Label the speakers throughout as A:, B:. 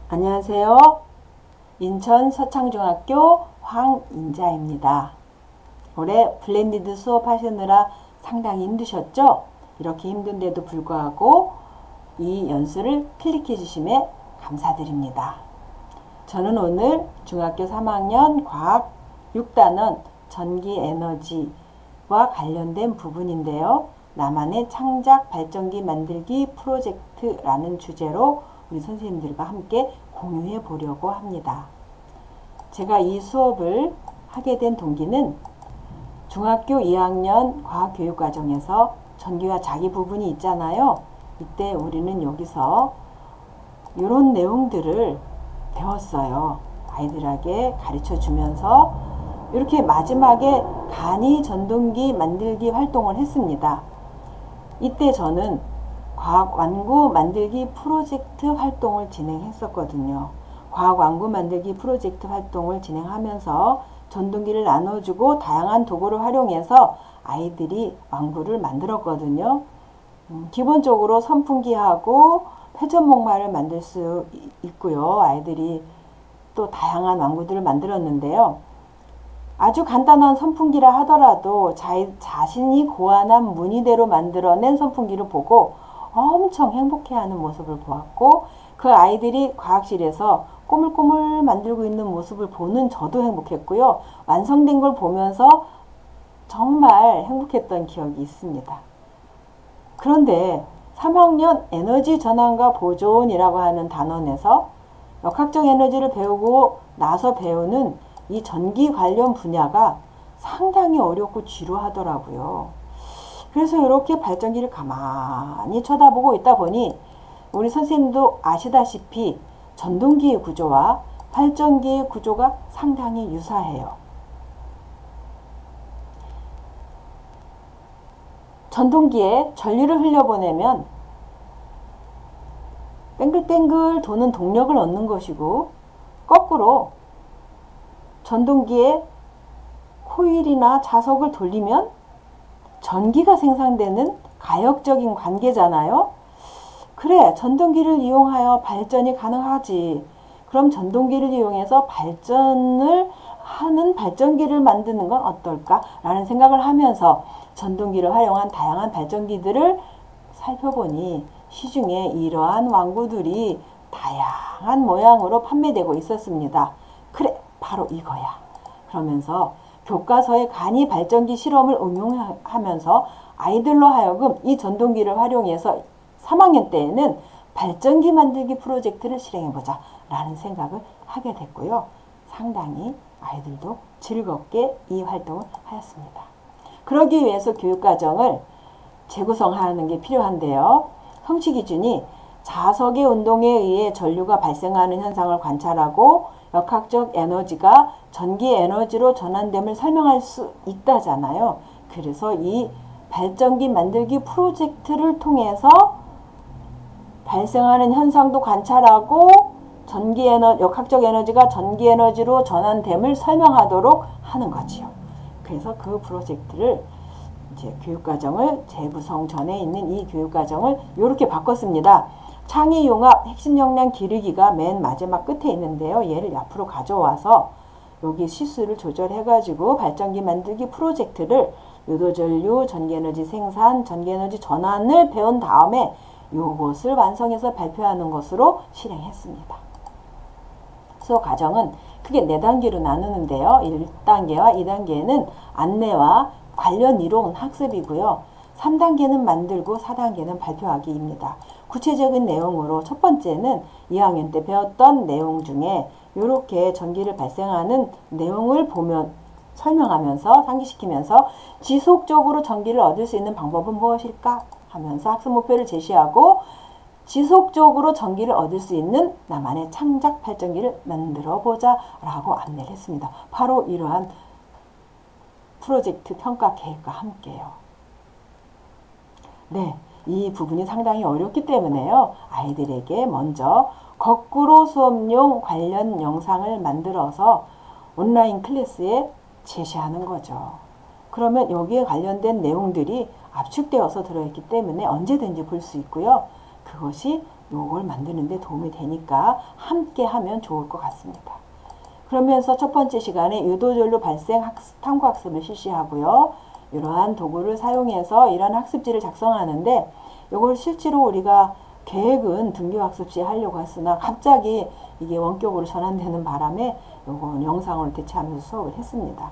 A: 안녕하세요. 인천 서창중학교 황인자입니다. 올해 블렌디드 수업하시느라 상당히 힘드셨죠? 이렇게 힘든데도 불구하고 이 연수를 클릭해 주심에 감사드립니다. 저는 오늘 중학교 3학년 과학 6단원 전기에너지와 관련된 부분인데요. 나만의 창작 발전기 만들기 프로젝트라는 주제로 우리 선생님들과 함께 공유해 보려고 합니다. 제가 이 수업을 하게 된 동기는 중학교 2학년 과학교육과정에서 전기와 자기 부분이 있잖아요. 이때 우리는 여기서 이런 내용들을 배웠어요. 아이들에게 가르쳐 주면서 이렇게 마지막에 간이 전동기 만들기 활동을 했습니다. 이때 저는 과학 완구 만들기 프로젝트 활동을 진행했었거든요. 과학 완구 만들기 프로젝트 활동을 진행하면서 전동기를 나눠주고 다양한 도구를 활용해서 아이들이 완구를 만들었거든요. 기본적으로 선풍기하고 회전목마를 만들 수 있고요. 아이들이 또 다양한 완구들을 만들었는데요. 아주 간단한 선풍기라 하더라도 자신이 고안한 무늬대로 만들어낸 선풍기를 보고 엄청 행복해하는 모습을 보았고, 그 아이들이 과학실에서 꼬물꼬물 만들고 있는 모습을 보는 저도 행복했고요. 완성된 걸 보면서 정말 행복했던 기억이 있습니다. 그런데 3학년 에너지 전환과 보존이라고 하는 단원에서 역학적 에너지를 배우고 나서 배우는 이 전기 관련 분야가 상당히 어렵고 지루하더라고요. 그래서 이렇게 발전기를 가만히 쳐다보고 있다 보니 우리 선생님도 아시다시피 전동기의 구조와 발전기의 구조가 상당히 유사해요. 전동기에 전류를 흘려보내면 뱅글뱅글 도는 동력을 얻는 것이고, 거꾸로 전동기에 코일이나 자석을 돌리면 전기가 생산되는 가역적인 관계잖아요. 그래, 전동기를 이용하여 발전이 가능하지. 그럼 전동기를 이용해서 발전을 하는 발전기를 만드는 건 어떨까? 라는 생각을 하면서 전동기를 활용한 다양한 발전기들을 살펴보니 시중에 이러한 완구들이 다양한 모양으로 판매되고 있었습니다. 그래, 바로 이거야. 그러면서 교과서의 간이 발전기 실험을 응용하면서 아이들로 하여금 이 전동기를 활용해서 3학년 때에는 발전기 만들기 프로젝트를 실행해보자 라는 생각을 하게 됐고요. 상당히 아이들도 즐겁게 이 활동을 하였습니다. 그러기 위해서 교육과정을 재구성하는 게 필요한데요. 성취 기준이 자석의 운동에 의해 전류가 발생하는 현상을 관찰하고 역학적 에너지가 전기 에너지로 전환됨을 설명할 수 있다잖아요. 그래서 이 발전기 만들기 프로젝트를 통해서 발생하는 현상도 관찰하고 역학적 에너지가 전기 에너지로 전환됨을 설명하도록 하는 거지요. 그래서 그 프로젝트를 이제 교육과정을 재구성 전에 있는 이 교육과정을 이렇게 바꿨습니다. 창의융합 핵심 역량 기르기가 맨 마지막 끝에 있는데요. 얘를 앞으로 가져와서 여기 시수를 조절해가지고 발전기 만들기 프로젝트를 유도전류, 전기에너지 생산, 전기에너지 전환을 배운 다음에 이것을 완성해서 발표하는 것으로 실행했습니다. 수업 과정은 크게 4단계로 나누는데요. 1단계와 2단계는 안내와 관련 이론 학습이고요. 3단계는 만들고 4단계는 발표하기입니다. 구체적인 내용으로 첫 번째는 2학년 때 배웠던 내용 중에 이렇게 전기를 발생하는 내용을 보면 설명하면서 상기시키면서 지속적으로 전기를 얻을 수 있는 방법은 무엇일까 하면서 학습 목표를 제시하고 지속적으로 전기를 얻을 수 있는 나만의 창작 발전기를 만들어 보자 라고 안내를 했습니다. 바로 이러한 프로젝트 평가 계획과 함께요. 네, 이 부분이 상당히 어렵기 때문에요. 아이들에게 먼저 거꾸로 수업용 관련 영상을 만들어서 온라인 클래스에 제시하는 거죠. 그러면 여기에 관련된 내용들이 압축되어서 들어있기 때문에 언제든지 볼 수 있고요. 그것이 요걸 만드는 데 도움이 되니까 함께 하면 좋을 것 같습니다. 그러면서 첫 번째 시간에 유도절로 발생 탐구학습을 실시하고요. 이러한 도구를 사용해서 이런 학습지를 작성하는데 이걸 실제로 우리가 계획은 등교학습 시에 하려고 했으나 갑자기 이게 원격으로 전환되는 바람에 요건 영상으로 대체하면서 수업을 했습니다.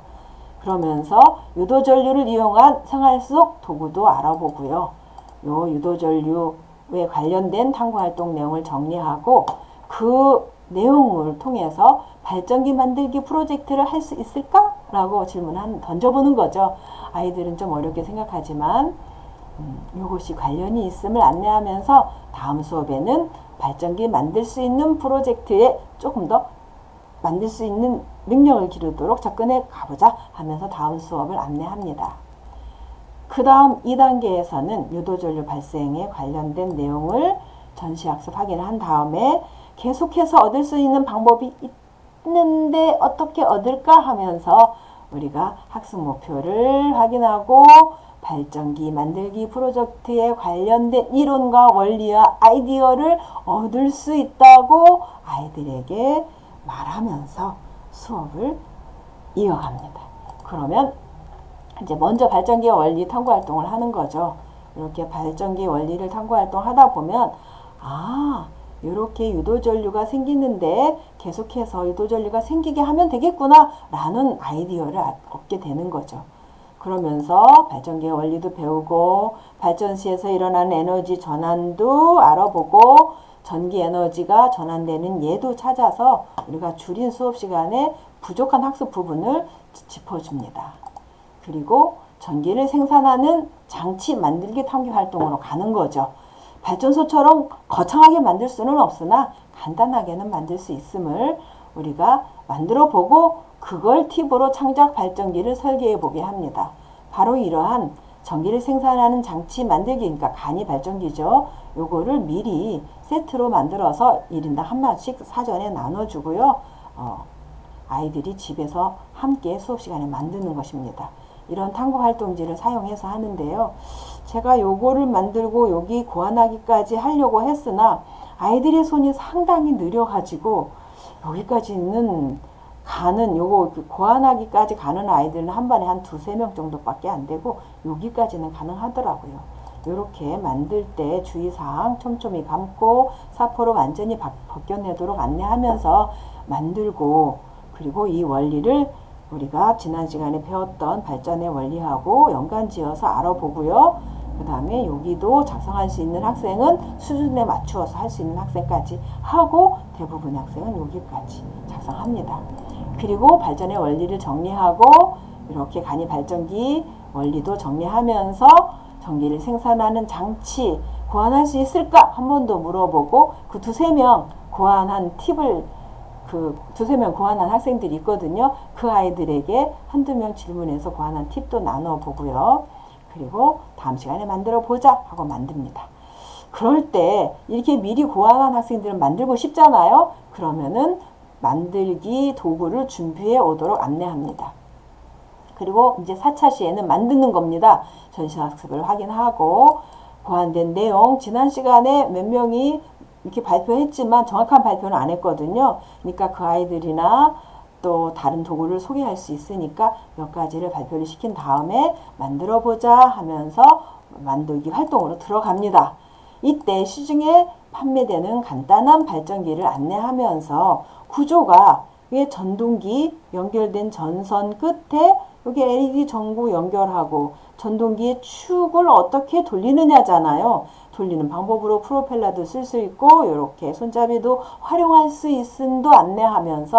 A: 그러면서 유도전류를 이용한 생활 속 도구도 알아보고요. 요 유도전류에 관련된 탐구활동 내용을 정리하고 그 내용을 통해서 발전기 만들기 프로젝트를 할 수 있을까? 라고 질문 던져보는 거죠. 아이들은 좀 어렵게 생각하지만 이것이 관련이 있음을 안내하면서 다음 수업에는 발전기 만들 수 있는 프로젝트에 조금 더 만들 수 있는 능력을 기르도록 접근해 가보자 하면서 다음 수업을 안내합니다. 그 다음 2단계에서는 유도전류 발생에 관련된 내용을 전시학습 확인한 다음에 계속해서 얻을 수 있는 방법이 있는데 어떻게 얻을까 하면서 우리가 학습 목표를 확인하고 발전기 만들기 프로젝트에 관련된 이론과 원리와 아이디어를 얻을 수 있다고 아이들에게 말하면서 수업을 이어갑니다. 그러면 이제 먼저 발전기의 원리 탐구 활동을 하는 거죠. 이렇게 발전기 원리를 탐구 활동하다 보면 이렇게 유도전류가 생기는데 계속해서 유도전류가 생기게 하면 되겠구나 라는 아이디어를 얻게 되는 거죠. 그러면서 발전기의 원리도 배우고 발전 시에서 일어나는 에너지 전환도 알아보고 전기 에너지가 전환되는 예도 찾아서 우리가 줄인 수업 시간에 부족한 학습 부분을 짚어줍니다. 그리고 전기를 생산하는 장치 만들기 탐구 활동으로 가는 거죠. 발전소처럼 거창하게 만들 수는 없으나 간단하게는 만들 수 있음을 우리가 만들어 보고 그걸 팁으로 창작 발전기를 설계해 보게 합니다. 바로 이러한 전기를 생산하는 장치 만들기, 그러니까 간이 발전기죠. 요거를 미리 세트로 만들어서 1인당 한 마씩 사전에 나눠주고요. 아이들이 집에서 함께 수업 시간에 만드는 것입니다. 이런 탐구 활동지를 사용해서 하는데요. 제가 요거를 만들고 여기 고안하기까지 하려고 했으나 아이들의 손이 상당히 느려가지고 여기까지는 가는 요거 고안하기까지 가는 아이들은 한 번에 한 2-3명 정도밖에 안 되고 여기까지는 가능하더라고요. 이렇게 만들 때 주의사항 촘촘히 감고 사포로 완전히 벗겨내도록 안내하면서 만들고, 그리고 이 원리를 우리가 지난 시간에 배웠던 발전의 원리하고 연관지어서 알아보고요. 그 다음에 여기도 작성할 수 있는 학생은 수준에 맞추어서 할 수 있는 학생까지 하고 대부분의 학생은 여기까지 작성합니다. 그리고 발전의 원리를 정리하고 이렇게 간이 발전기 원리도 정리하면서 전기를 생산하는 장치 고안할 수 있을까 한 번 더 물어보고 그 2-3명 고안한 팁을 그 2-3명 고안한 학생들이 있거든요. 그 아이들에게 1-2명 질문해서 고안한 팁도 나눠보고요. 그리고 다음 시간에 만들어 보자 하고 만듭니다. 그럴 때 이렇게 미리 고안한 학생들은 만들고 싶잖아요. 그러면은 만들기 도구를 준비해 오도록 안내합니다. 그리고 이제 4차 시에는 만드는 겁니다. 전시학습을 확인하고 고안된 내용 지난 시간에 몇 명이 이렇게 발표했지만 정확한 발표는 안 했거든요. 그러니까 그 아이들이나 또 다른 도구를 소개할 수 있으니까 몇 가지를 발표를 시킨 다음에 만들어 보자 하면서 만들기 활동으로 들어갑니다. 이때 시중에 판매되는 간단한 발전기를 안내하면서 구조가 위에 전동기 연결된 전선 끝에 여기 LED 전구 연결하고 전동기의 축을 어떻게 돌리느냐잖아요. 돌리는 방법으로 프로펠러도 쓸 수 있고 이렇게 손잡이도 활용할 수 있음도 안내하면서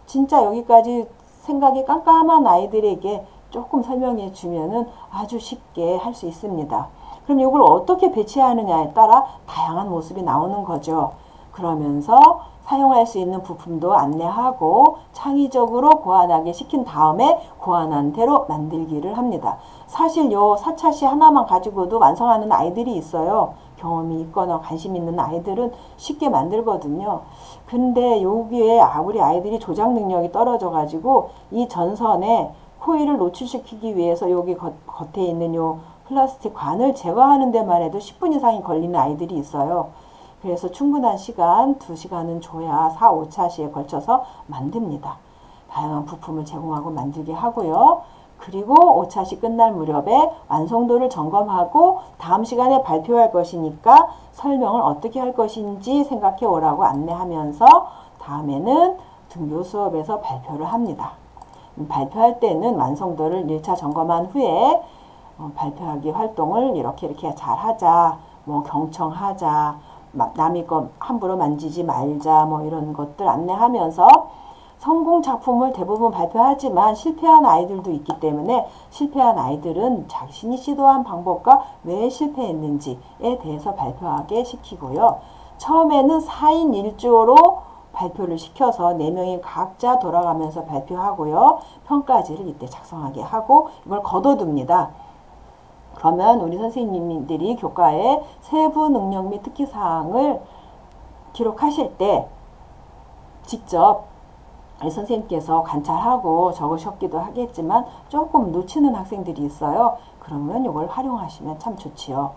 A: 진짜 여기까지 생각이 깜깜한 아이들에게 조금 설명해 주면은 아주 쉽게 할 수 있습니다. 그럼 이걸 어떻게 배치하느냐에 따라 다양한 모습이 나오는 거죠. 그러면서 사용할 수 있는 부품도 안내하고 창의적으로 고안하게 시킨 다음에 고안한 대로 만들기를 합니다. 사실 요 4차시 하나만 가지고도 완성하는 아이들이 있어요. 경험이 있거나 관심 있는 아이들은 쉽게 만들거든요. 근데 여기에 우리 아이들이 조작 능력이 떨어져 가지고 이 전선에 코일을 노출시키기 위해서 여기 겉에 있는 요 플라스틱 관을 제거하는 데만 해도 10분 이상이 걸리는 아이들이 있어요. 그래서 충분한 시간, 2시간은 줘야 4, 5차시에 걸쳐서 만듭니다. 다양한 부품을 제공하고 만들게 하고요. 그리고 5차시 끝날 무렵에 완성도를 점검하고 다음 시간에 발표할 것이니까 설명을 어떻게 할 것인지 생각해 오라고 안내하면서 다음에는 등교 수업에서 발표를 합니다. 발표할 때는 완성도를 1차 점검한 후에 발표하기 활동을 이렇게 잘 하자, 뭐 경청하자, 남의 거 함부로 만지지 말자, 뭐 이런 것들 안내하면서 성공 작품을 대부분 발표하지만 실패한 아이들도 있기 때문에 실패한 아이들은 자신이 시도한 방법과 왜 실패했는지에 대해서 발표하게 시키고요. 처음에는 4인 1조로 발표를 시켜서 4명이 각자 돌아가면서 발표하고요. 평가지를 이때 작성하게 하고 이걸 거둬둡니다. 그러면 우리 선생님들이 교과에 세부 능력 및 특기사항을 기록하실 때 직접 선생님께서 관찰하고 적으셨기도 하겠지만 조금 놓치는 학생들이 있어요. 그러면 이걸 활용하시면 참 좋지요.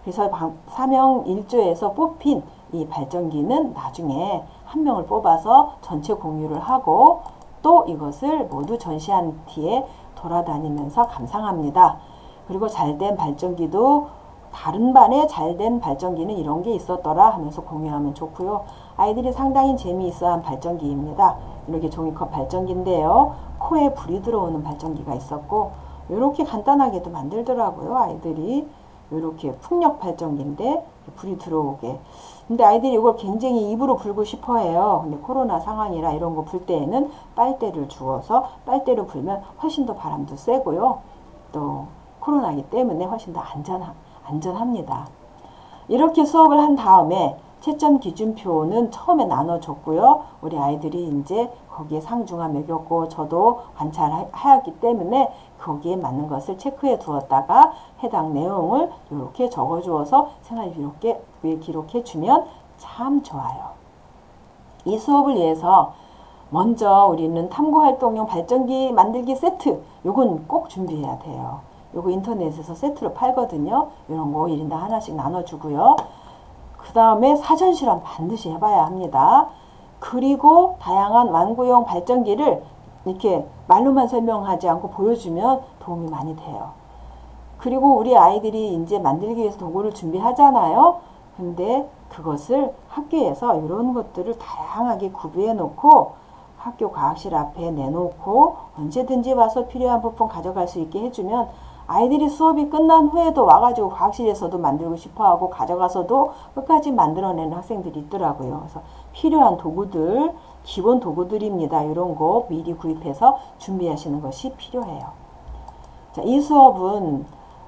A: 그래서 사명 1조에서 뽑힌 이 발전기는 나중에 한 명을 뽑아서 전체 공유를 하고 또 이것을 모두 전시한 뒤에 돌아다니면서 감상합니다. 그리고 잘된 발전기도 다른 반에 잘된 발전기는 이런 게 있었더라 하면서 공유하면 좋고요. 아이들이 상당히 재미있어한 발전기입니다. 이렇게 종이컵 발전기인데요. 코에 불이 들어오는 발전기가 있었고 이렇게 간단하게도 만들더라고요. 아이들이 이렇게 풍력 발전기인데 불이 들어오게. 근데 아이들이 이걸 굉장히 입으로 불고 싶어 해요. 근데 코로나 상황이라 이런 거 불 때에는 빨대를 주어서 빨대로 불면 훨씬 더 바람도 세고요. 또 코로나이기 때문에 훨씬 더 안전합니다. 이렇게 수업을 한 다음에 채점 기준표는 처음에 나눠줬고요. 우리 아이들이 이제 거기에 상중하 매겼고 저도 관찰하였기 때문에 거기에 맞는 것을 체크해 두었다가 해당 내용을 이렇게 적어주어서 생활기록에 기록해 주면 참 좋아요. 이 수업을 위해서 먼저 우리는 탐구활동용 발전기 만들기 세트 요건 꼭 준비해야 돼요. 요거 인터넷에서 세트로 팔거든요. 이런 거 1인당 하나씩 나눠주고요. 그 다음에 사전실험 반드시 해봐야 합니다. 그리고 다양한 완구용 발전기를 이렇게 말로만 설명하지 않고 보여주면 도움이 많이 돼요. 그리고 우리 아이들이 이제 만들기 위해서 도구를 준비하잖아요. 근데 그것을 학교에서 이런 것들을 다양하게 구비해 놓고 학교 과학실 앞에 내놓고 언제든지 와서 필요한 부품 가져갈 수 있게 해주면 아이들이 수업이 끝난 후에도 와가지고 과학실에서도 만들고 싶어하고 가져가서도 끝까지 만들어내는 학생들이 있더라고요. 그래서 필요한 도구들, 기본 도구들입니다. 이런 거 미리 구입해서 준비하시는 것이 필요해요. 자, 이 수업은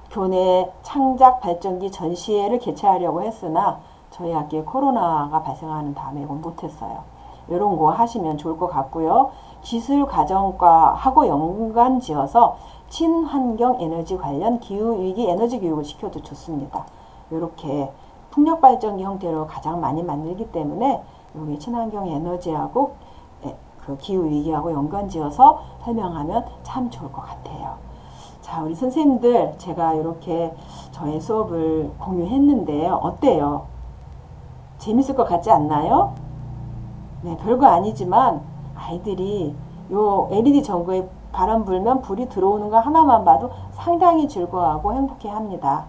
A: 교내 창작 발전기 전시회를 개최하려고 했으나 저희 학교에 코로나가 발생하는 다음에 이건 못했어요. 이런 거 하시면 좋을 것 같고요. 기술과정과하고 연관 지어서 친환경 에너지 관련 기후위기 에너지 교육을 시켜도 좋습니다. 이렇게 풍력발전기 형태로 가장 많이 만들기 때문에 여기 친환경 에너지하고 그 기후위기하고 연관 지어서 설명하면 참 좋을 것 같아요. 자, 우리 선생님들 제가 이렇게 저의 수업을 공유했는데요. 어때요? 재밌을 것 같지 않나요? 네, 별거 아니지만 아이들이 요 LED 전구에 바람 불면 불이 들어오는 거 하나만 봐도 상당히 즐거워하고 행복해 합니다.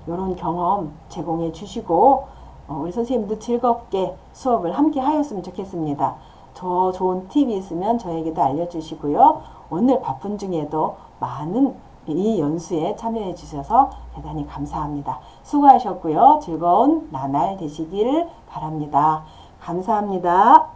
A: 이런 경험 제공해 주시고 우리 선생님도 즐겁게 수업을 함께 하였으면 좋겠습니다. 저 좋은 팁이 있으면 저에게도 알려주시고요. 오늘 바쁜 중에도 많은 이 연수에 참여해 주셔서 대단히 감사합니다. 수고하셨고요. 즐거운 나날 되시기를 바랍니다. 감사합니다.